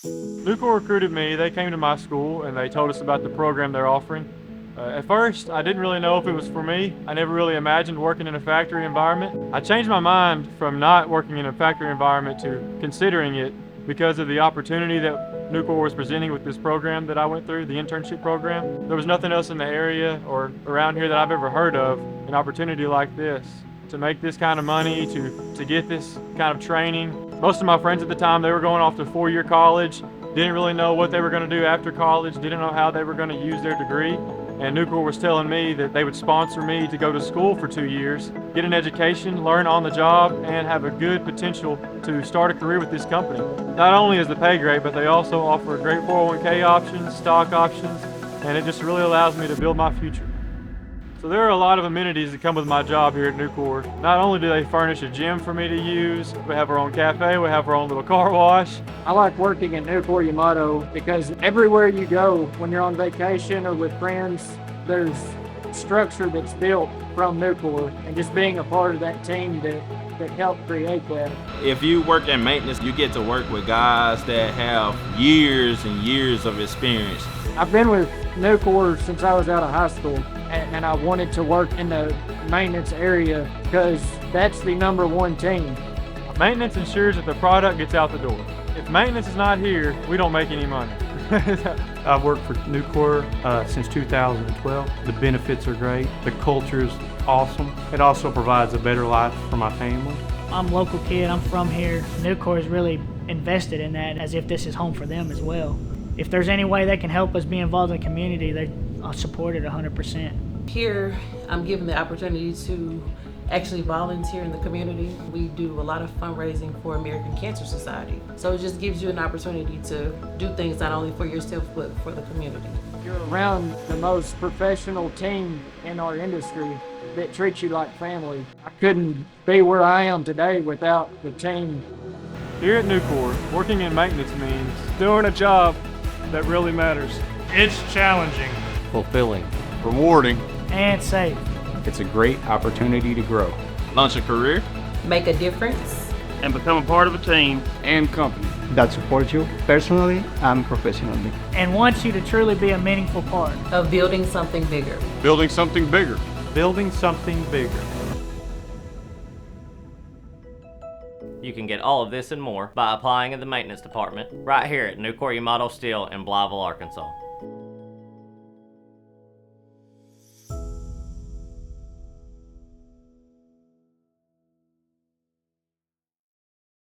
Nucor recruited me. They came to my school and they told us about the program they're offering. At first, I didn't really know if it was for me. I never really imagined working in a factory environment. I changed my mind from not working in a factory environment to considering it because of the opportunity that Nucor was presenting with this program that I went through, the internship program. There was nothing else in the area or around here that I've ever heard of an opportunity like this. To make this kind of money, to get this kind of training. Most of my friends at the time, they were going off to 4-year college, didn't really know what they were going to do after college, didn't know how they were going to use their degree. And Nucor was telling me that they would sponsor me to go to school for 2 years, get an education, learn on the job, and have a good potential to start a career with this company. Not only is the pay great, but they also offer great 401k options, stock options, and it just really allows me to build my future. So there are a lot of amenities that come with my job here at Nucor. Not only do they furnish a gym for me to use, we have our own cafe, we have our own little car wash. I like working at Nucor Yamato because everywhere you go when you're on vacation or with friends, there's structure that's built from Nucor, and just being a part of that team that helped create that. If you work in maintenance, you get to work with guys that have years and years of experience. I've been with Nucor since I was out of high school, and I wanted to work in the maintenance area because that's the #1 team. Maintenance ensures that the product gets out the door. If maintenance is not here, we don't make any money. I've worked for Nucor since 2012. The benefits are great. The culture is awesome. It also provides a better life for my family. I'm a local kid, I'm from here. Nucor is really invested in that as if this is home for them as well. If there's any way they can help us be involved in the community, I'll support it 100%. Here, I'm given the opportunity to actually volunteer in the community. We do a lot of fundraising for American Cancer Society. So it just gives you an opportunity to do things not only for yourself, but for the community. You're around the most professional team in our industry that treats you like family. I couldn't be where I am today without the team. Here at Nucor, working in maintenance means doing a job that really matters. It's challenging, fulfilling, rewarding, and safe. It's a great opportunity to grow, Launch a career, Make a difference, And become a part of a team and company that supports you personally and professionally, and wants you to truly be a meaningful part of building something bigger. building something bigger. building something bigger. You can get all of this and more by applying in the maintenance department right here at Nucor Yamato Steel in Blytheville, Arkansas.